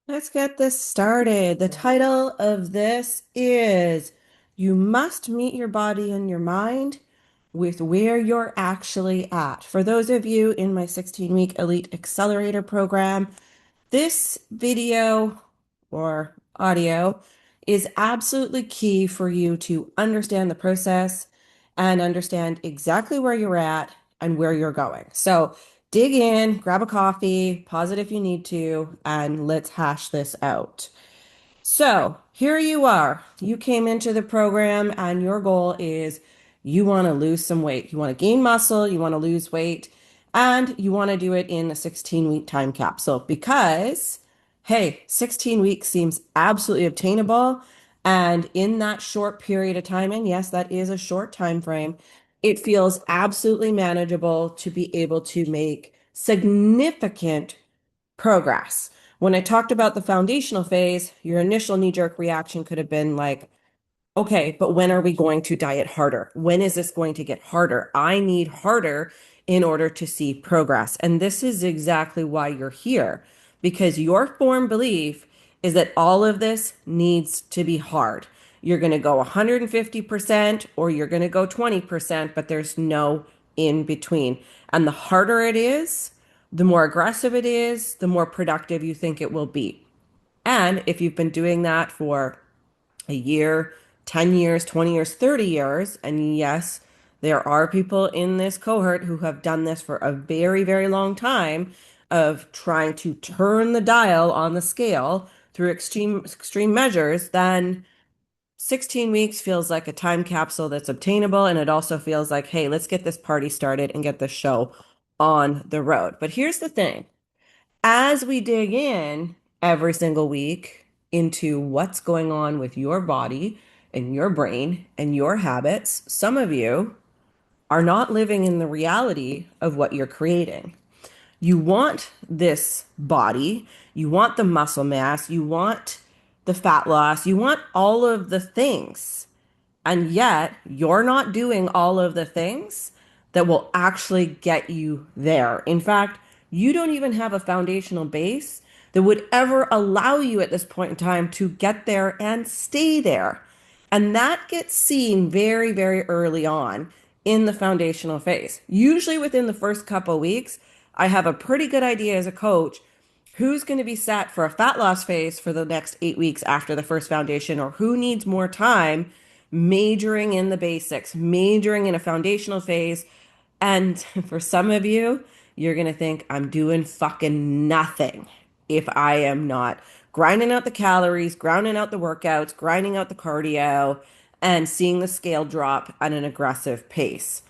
Let's get this started. The title of this is You Must Meet Your Body and Your Mind with Where You're Actually At. For those of you in my 16-week Elite Accelerator program, this video or audio is absolutely key for you to understand the process and understand exactly where you're at and where you're going. So dig in, grab a coffee, pause it if you need to, and let's hash this out. So here you are. You came into the program and your goal is you want to lose some weight. You want to gain muscle, you want to lose weight, and you want to do it in a 16-week time capsule because, hey, 16 weeks seems absolutely obtainable. And in that short period of time, and yes, that is a short time frame, it feels absolutely manageable to be able to make significant progress. When I talked about the foundational phase, your initial knee-jerk reaction could have been like, okay, but when are we going to diet harder? When is this going to get harder? I need harder in order to see progress. And this is exactly why you're here, because your form belief is that all of this needs to be hard. You're going to go 150% or you're going to go 20%, but there's no in between. And the harder it is, the more aggressive it is, the more productive you think it will be. And if you've been doing that for a year, 10 years, 20 years, 30 years. And yes, there are people in this cohort who have done this for a very, very long time of trying to turn the dial on the scale through extreme measures. Then 16 weeks feels like a time capsule that's obtainable. And it also feels like, hey, let's get this party started and get the show on the road. But here's the thing as we dig in every single week into what's going on with your body and your brain and your habits, some of you are not living in the reality of what you're creating. You want this body, you want the muscle mass, you want the fat loss, you want all of the things. And yet, you're not doing all of the things that will actually get you there. In fact, you don't even have a foundational base that would ever allow you at this point in time to get there and stay there. And that gets seen very, very early on in the foundational phase. Usually within the first couple of weeks, I have a pretty good idea as a coach who's going to be set for a fat loss phase for the next 8 weeks after the first foundation, or who needs more time majoring in the basics, majoring in a foundational phase. And for some of you, you're going to think, I'm doing fucking nothing if I am not grinding out the calories, grinding out the workouts, grinding out the cardio, and seeing the scale drop at an aggressive pace.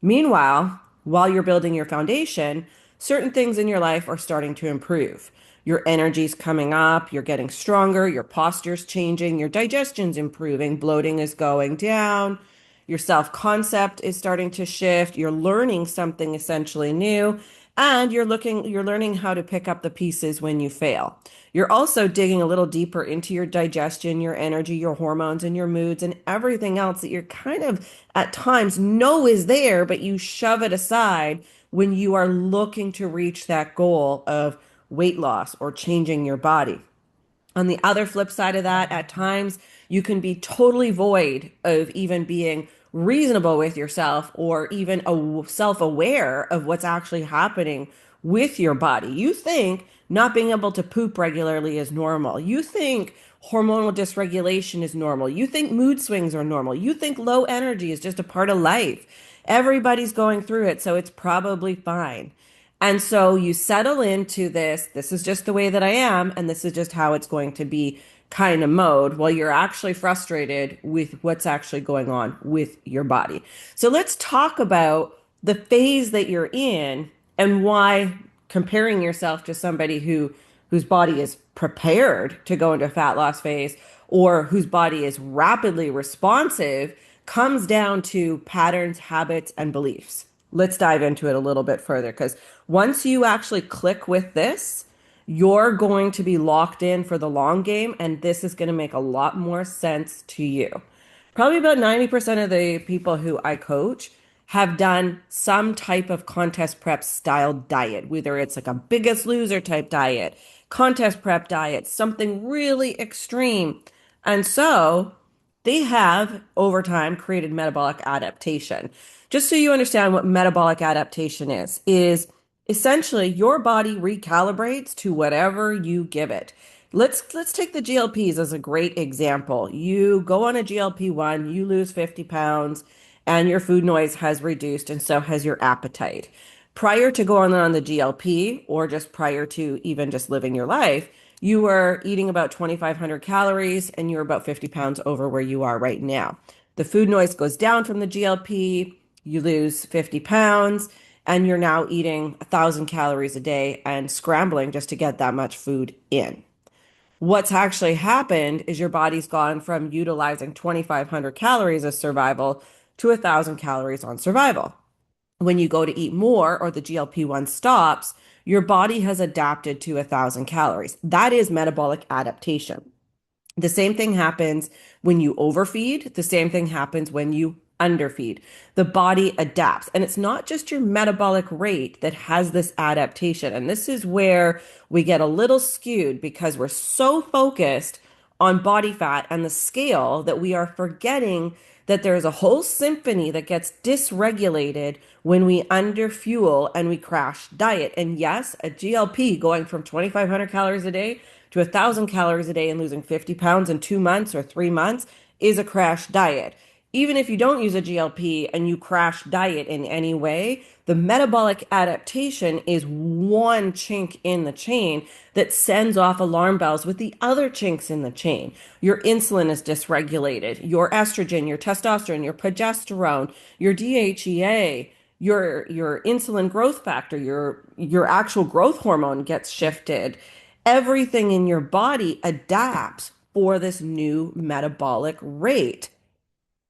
Meanwhile, while you're building your foundation, certain things in your life are starting to improve. Your energy's coming up, you're getting stronger, your posture's changing, your digestion's improving, bloating is going down, your self-concept is starting to shift, you're learning something essentially new, and you're learning how to pick up the pieces when you fail. You're also digging a little deeper into your digestion, your energy, your hormones, and your moods, and everything else that you're kind of at times know is there, but you shove it aside when you are looking to reach that goal of weight loss or changing your body. On the other flip side of that, at times you can be totally void of even being reasonable with yourself or even self-aware of what's actually happening with your body. You think not being able to poop regularly is normal. You think hormonal dysregulation is normal. You think mood swings are normal. You think low energy is just a part of life. Everybody's going through it, so it's probably fine. And so you settle into this is just the way that I am, and this is just how it's going to be kind of mode while you're actually frustrated with what's actually going on with your body. So let's talk about the phase that you're in and why comparing yourself to somebody whose body is prepared to go into a fat loss phase or whose body is rapidly responsive comes down to patterns, habits, and beliefs. Let's dive into it a little bit further because once you actually click with this, you're going to be locked in for the long game, and this is going to make a lot more sense to you. Probably about 90% of the people who I coach have done some type of contest prep style diet, whether it's like a biggest loser type diet, contest prep diet, something really extreme. And so they have over time created metabolic adaptation. Just so you understand what metabolic adaptation is essentially your body recalibrates to whatever you give it. Let's take the GLPs as a great example. You go on a GLP-1, you lose 50 pounds, and your food noise has reduced, and so has your appetite. Prior to going on the GLP, or just prior to even just living your life, you were eating about 2,500 calories and you're about 50 pounds over where you are right now. The food noise goes down from the GLP, you lose 50 pounds, and you're now eating 1,000 calories a day and scrambling just to get that much food in. What's actually happened is your body's gone from utilizing 2,500 calories as survival to 1,000 calories on survival. When you go to eat more or the GLP-1 stops, your body has adapted to 1,000 calories. That is metabolic adaptation. The same thing happens when you overfeed. The same thing happens when you underfeed. The body adapts. And it's not just your metabolic rate that has this adaptation. And this is where we get a little skewed because we're so focused on body fat and the scale that we are forgetting that there's a whole symphony that gets dysregulated when we underfuel and we crash diet. And yes, a GLP going from 2,500 calories a day to 1,000 calories a day and losing 50 pounds in 2 months or 3 months is a crash diet. Even if you don't use a GLP and you crash diet in any way, the metabolic adaptation is one chink in the chain that sends off alarm bells with the other chinks in the chain. Your insulin is dysregulated, your estrogen, your testosterone, your progesterone, your DHEA, your insulin growth factor, your actual growth hormone gets shifted. Everything in your body adapts for this new metabolic rate.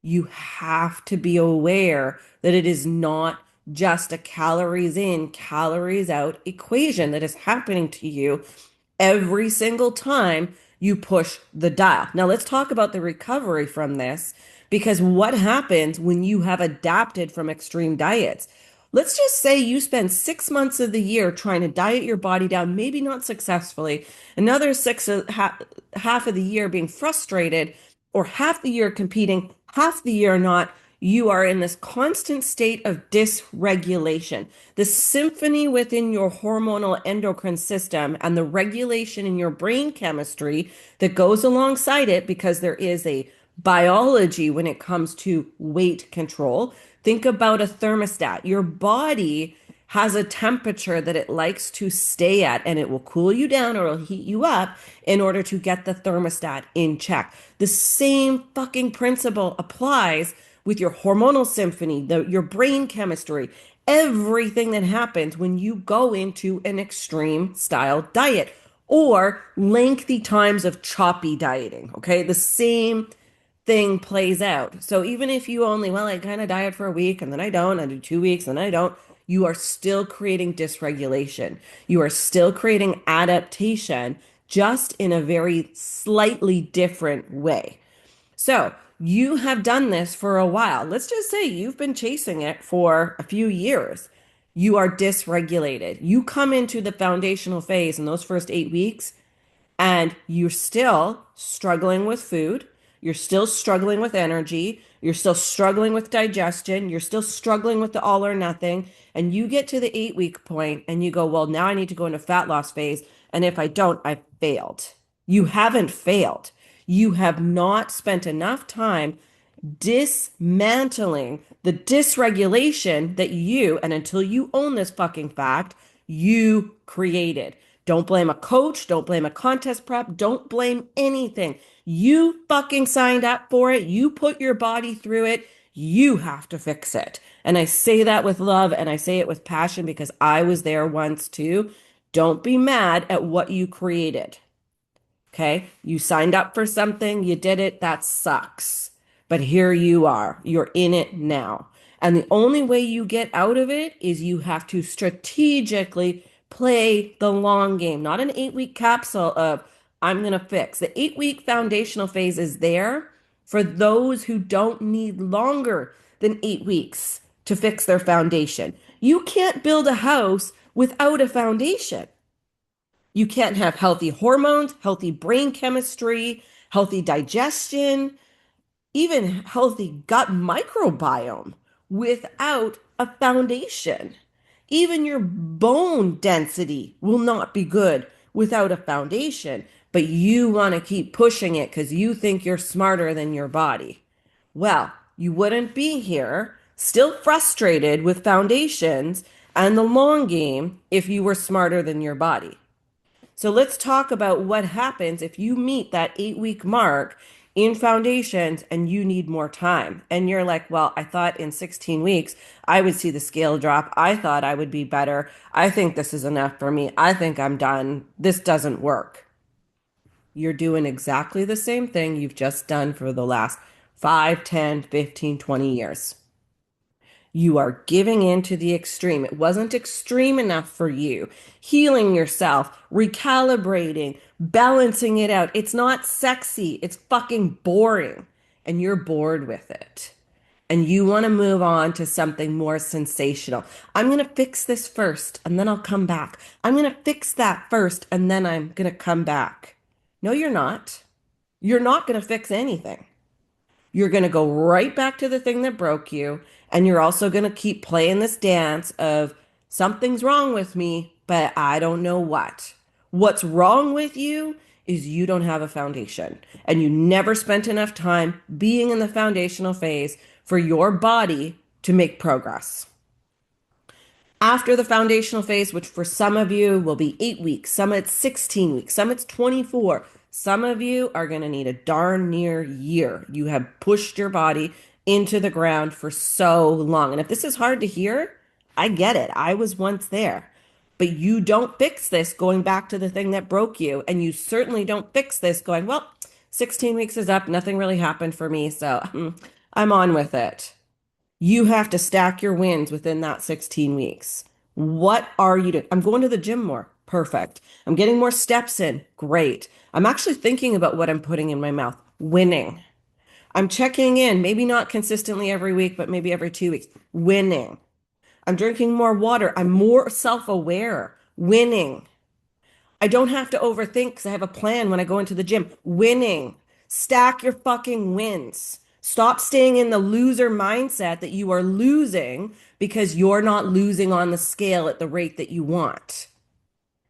You have to be aware that it is not just a calories in, calories out equation that is happening to you every single time you push the dial. Now, let's talk about the recovery from this because what happens when you have adapted from extreme diets? Let's just say you spend 6 months of the year trying to diet your body down, maybe not successfully, another half of the year being frustrated, or half the year competing, half the year not. You are in this constant state of dysregulation. The symphony within your hormonal endocrine system and the regulation in your brain chemistry that goes alongside it, because there is a biology when it comes to weight control. Think about a thermostat. Your body has a temperature that it likes to stay at, and it will cool you down or it'll heat you up in order to get the thermostat in check. The same fucking principle applies with your hormonal symphony, your brain chemistry, everything that happens when you go into an extreme style diet or lengthy times of choppy dieting. Okay. The same thing plays out. So even if you only, well, I kind of diet for a week and then I don't, I do 2 weeks and I don't, you are still creating dysregulation. You are still creating adaptation, just in a very slightly different way. So you have done this for a while. Let's just say you've been chasing it for a few years. You are dysregulated. You come into the foundational phase in those first 8 weeks and you're still struggling with food, you're still struggling with energy, you're still struggling with digestion, you're still struggling with the all or nothing, and you get to the 8 week point and you go, well, now I need to go into fat loss phase. And if I don't, I've failed. You haven't failed. You have not spent enough time dismantling the dysregulation that you, and until you own this fucking fact, you created. Don't blame a coach. Don't blame a contest prep. Don't blame anything. You fucking signed up for it. You put your body through it. You have to fix it. And I say that with love and I say it with passion because I was there once too. Don't be mad at what you created. Okay. You signed up for something, you did it, that sucks. But here you are, you're in it now. And the only way you get out of it is you have to strategically play the long game, not an 8 week capsule of, I'm going to fix. The 8 week foundational phase is there for those who don't need longer than 8 weeks to fix their foundation. You can't build a house without a foundation. You can't have healthy hormones, healthy brain chemistry, healthy digestion, even healthy gut microbiome without a foundation. Even your bone density will not be good without a foundation, but you want to keep pushing it because you think you're smarter than your body. Well, you wouldn't be here still frustrated with foundations and the long game if you were smarter than your body. So let's talk about what happens if you meet that 8 week mark in foundations and you need more time. And you're like, well, I thought in 16 weeks I would see the scale drop. I thought I would be better. I think this is enough for me. I think I'm done. This doesn't work. You're doing exactly the same thing you've just done for the last 5, 10, 15, 20 years. You are giving in to the extreme. It wasn't extreme enough for you. Healing yourself, recalibrating, balancing it out. It's not sexy. It's fucking boring. And you're bored with it. And you want to move on to something more sensational. I'm going to fix this first and then I'll come back. I'm going to fix that first and then I'm going to come back. No, you're not. You're not going to fix anything. You're going to go right back to the thing that broke you. And you're also going to keep playing this dance of something's wrong with me, but I don't know what. What's wrong with you is you don't have a foundation and you never spent enough time being in the foundational phase for your body to make progress. After the foundational phase, which for some of you will be 8 weeks, some it's 16 weeks, some it's 24. Some of you are going to need a darn near year. You have pushed your body into the ground for so long. And if this is hard to hear, I get it. I was once there. But you don't fix this going back to the thing that broke you. And you certainly don't fix this going, well, 16 weeks is up. Nothing really happened for me. So I'm on with it. You have to stack your wins within that 16 weeks. What are you doing? I'm going to the gym more. Perfect. I'm getting more steps in. Great. I'm actually thinking about what I'm putting in my mouth. Winning. I'm checking in, maybe not consistently every week, but maybe every 2 weeks. Winning. I'm drinking more water. I'm more self-aware. Winning. I don't have to overthink because I have a plan when I go into the gym. Winning. Stack your fucking wins. Stop staying in the loser mindset that you are losing because you're not losing on the scale at the rate that you want.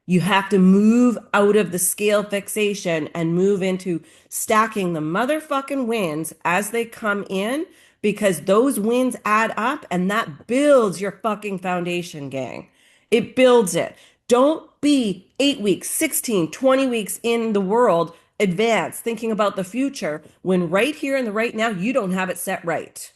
You have to move out of the scale fixation and move into stacking the motherfucking wins as they come in because those wins add up and that builds your fucking foundation, gang. It builds it. Don't be 8 weeks, 16, 20 weeks in the world advanced thinking about the future when right here in the right now, you don't have it set right.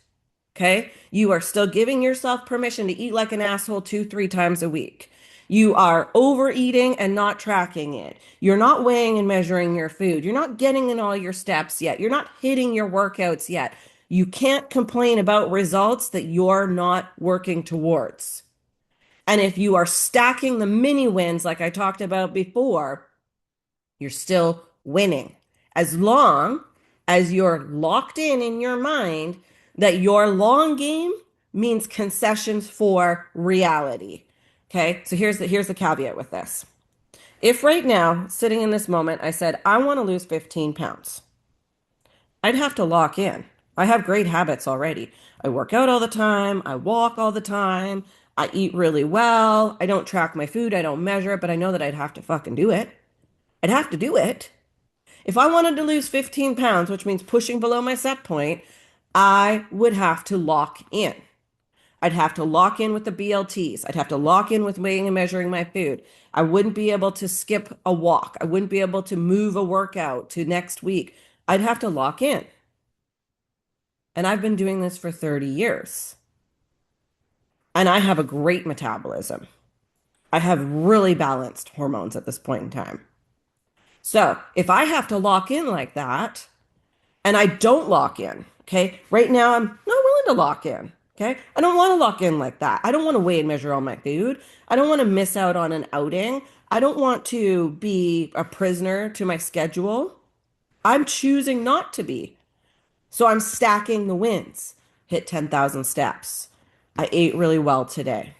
Okay? You are still giving yourself permission to eat like an asshole 2, 3 times a week. You are overeating and not tracking it. You're not weighing and measuring your food. You're not getting in all your steps yet. You're not hitting your workouts yet. You can't complain about results that you're not working towards. And if you are stacking the mini wins like I talked about before, you're still winning. As long as you're locked in your mind that your long game means concessions for reality. Okay, so here's the caveat with this. If right now, sitting in this moment, I said, I want to lose 15 pounds, I'd have to lock in. I have great habits already. I work out all the time. I walk all the time. I eat really well. I don't track my food. I don't measure it, but I know that I'd have to fucking do it. I'd have to do it. If I wanted to lose 15 pounds, which means pushing below my set point, I would have to lock in. I'd have to lock in with the BLTs. I'd have to lock in with weighing and measuring my food. I wouldn't be able to skip a walk. I wouldn't be able to move a workout to next week. I'd have to lock in. And I've been doing this for 30 years. And I have a great metabolism. I have really balanced hormones at this point in time. So if I have to lock in like that, and I don't lock in, okay, right now I'm not willing to lock in, okay? I don't want to lock in like that. I don't want to weigh and measure all my food. I don't want to miss out on an outing. I don't want to be a prisoner to my schedule. I'm choosing not to be. So I'm stacking the wins. Hit 10,000 steps. I ate really well today.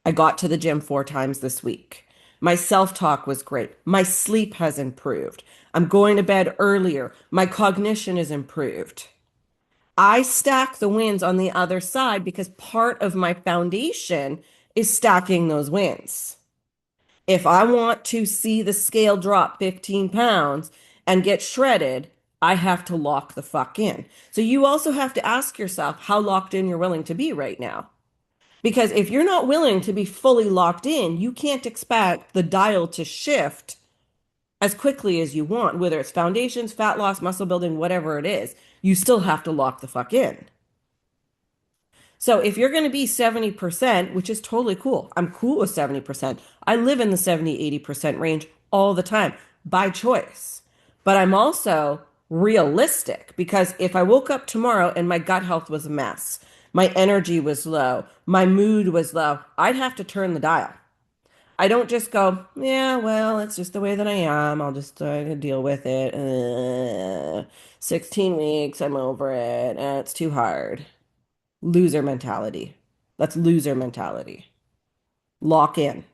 I got to the gym 4 times this week. My self-talk was great. My sleep has improved. I'm going to bed earlier. My cognition is improved. I stack the wins on the other side because part of my foundation is stacking those wins. If I want to see the scale drop 15 pounds and get shredded, I have to lock the fuck in. So you also have to ask yourself how locked in you're willing to be right now. Because if you're not willing to be fully locked in, you can't expect the dial to shift as quickly as you want, whether it's foundations, fat loss, muscle building, whatever it is. You still have to lock the fuck in. So if you're going to be 70%, which is totally cool, I'm cool with 70%. I live in the 70, 80% range all the time by choice. But I'm also realistic because if I woke up tomorrow and my gut health was a mess, my energy was low, my mood was low, I'd have to turn the dial. I don't just go, yeah, well, it's just the way that I am. I'll just deal with it. 16 weeks, I'm over it. It's too hard. Loser mentality. That's loser mentality. Lock in.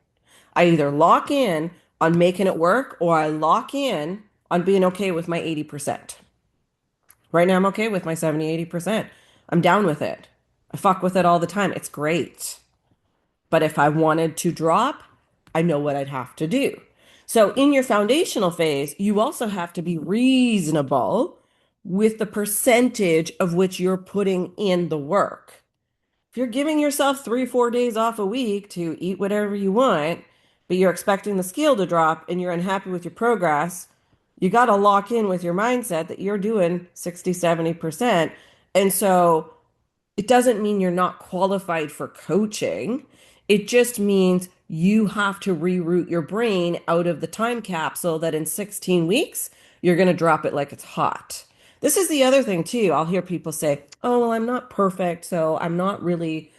I either lock in on making it work or I lock in on being okay with my 80%. Right now, I'm okay with my 70, 80%. I'm down with it. I fuck with it all the time. It's great. But if I wanted to drop, I know what I'd have to do. So in your foundational phase, you also have to be reasonable with the percentage of which you're putting in the work. If you're giving yourself 3, 4 days off a week to eat whatever you want, but you're expecting the scale to drop and you're unhappy with your progress, you got to lock in with your mindset that you're doing 60, 70%. And so it doesn't mean you're not qualified for coaching. It just means you have to reroute your brain out of the time capsule that in 16 weeks, you're going to drop it like it's hot. This is the other thing too. I'll hear people say, "Oh, well, I'm not perfect, so I don't really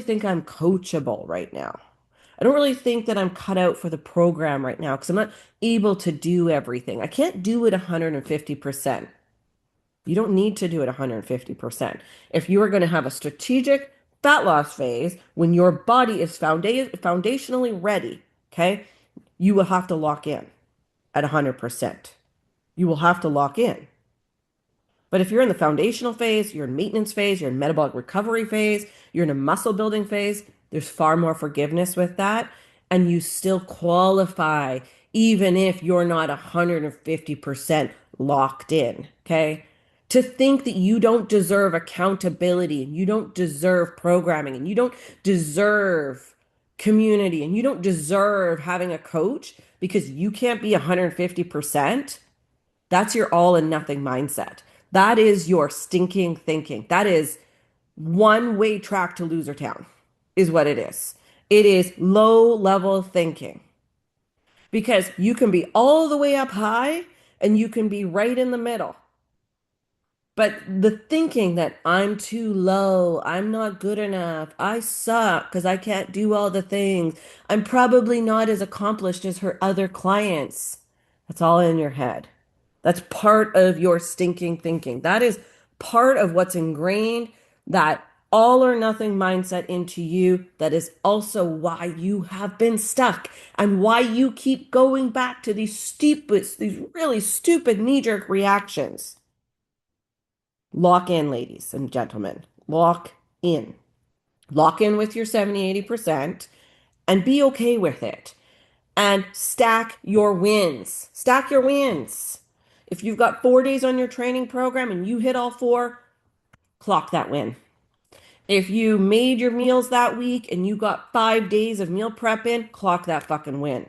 think I'm coachable right now. I don't really think that I'm cut out for the program right now because I'm not able to do everything. I can't do it 150%. You don't need to do it 150%. If you are going to have a strategic fat loss phase when your body is foundationally ready, okay, you will have to lock in at 100%. You will have to lock in. But if you're in the foundational phase, you're in maintenance phase, you're in metabolic recovery phase, you're in a muscle building phase, there's far more forgiveness with that. And you still qualify even if you're not 150% locked in. Okay. To think that you don't deserve accountability and you don't deserve programming and you don't deserve community and you don't deserve having a coach because you can't be 150%. That's your all and nothing mindset. That is your stinking thinking. That is one way track to loser town, is what it is. It is low level thinking because you can be all the way up high and you can be right in the middle. But the thinking that I'm too low, I'm not good enough, I suck because I can't do all the things, I'm probably not as accomplished as her other clients. That's all in your head. That's part of your stinking thinking. That is part of what's ingrained, that all or nothing mindset into you. That is also why you have been stuck and why you keep going back to these really stupid knee-jerk reactions. Lock in, ladies and gentlemen. Lock in. Lock in with your 70, 80% and be okay with it. And stack your wins. Stack your wins. If you've got 4 days on your training program and you hit all four, clock that win. If you made your meals that week and you got 5 days of meal prep in, clock that fucking win.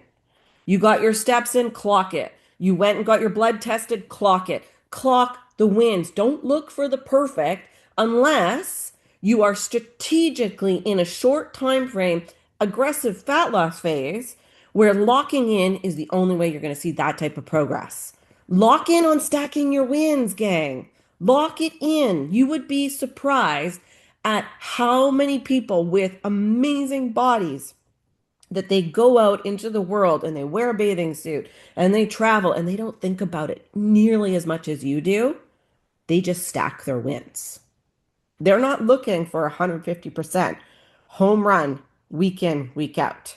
You got your steps in, clock it. You went and got your blood tested, clock it. Clock the wins. Don't look for the perfect unless you are strategically in a short time frame, aggressive fat loss phase where locking in is the only way you're going to see that type of progress. Lock in on stacking your wins, gang. Lock it in. You would be surprised at how many people with amazing bodies that they go out into the world and they wear a bathing suit and they travel and they don't think about it nearly as much as you do. They just stack their wins. They're not looking for 150% home run week in, week out.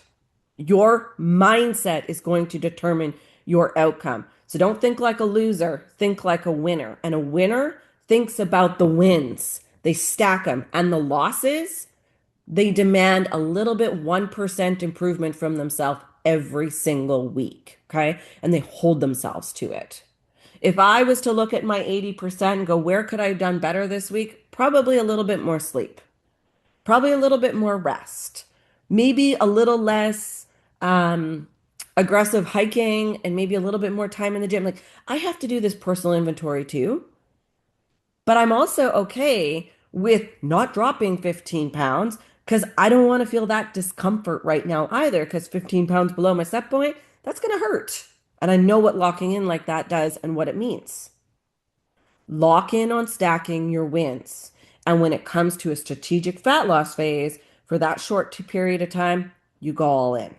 Your mindset is going to determine your outcome. So don't think like a loser, think like a winner. And a winner thinks about the wins. They stack them. And the losses, they demand a little bit 1% improvement from themselves every single week. Okay. And they hold themselves to it. If I was to look at my 80% and go, where could I have done better this week? Probably a little bit more sleep, probably a little bit more rest, maybe a little less um, aggressive hiking, and maybe a little bit more time in the gym. Like I have to do this personal inventory too, but I'm also okay with not dropping 15 pounds because I don't want to feel that discomfort right now either. Because 15 pounds below my set point, that's going to hurt. And I know what locking in like that does and what it means. Lock in on stacking your wins. And when it comes to a strategic fat loss phase, for that short period of time, you go all in.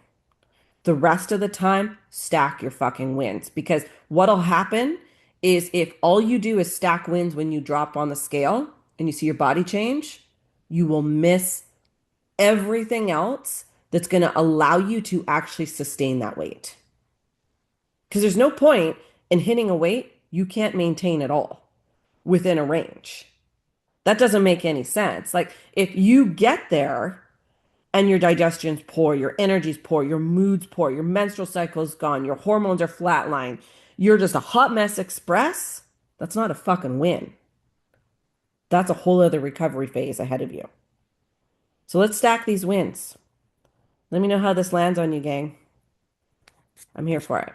The rest of the time, stack your fucking wins. Because what'll happen is if all you do is stack wins when you drop on the scale and you see your body change, you will miss everything else that's going to allow you to actually sustain that weight. Because there's no point in hitting a weight you can't maintain at all within a range. That doesn't make any sense. Like if you get there and your digestion's poor, your energy's poor, your mood's poor, your menstrual cycle's gone, your hormones are flatlined, you're just a hot mess express, that's not a fucking win. That's a whole other recovery phase ahead of you. So let's stack these wins. Let me know how this lands on you, gang. I'm here for it.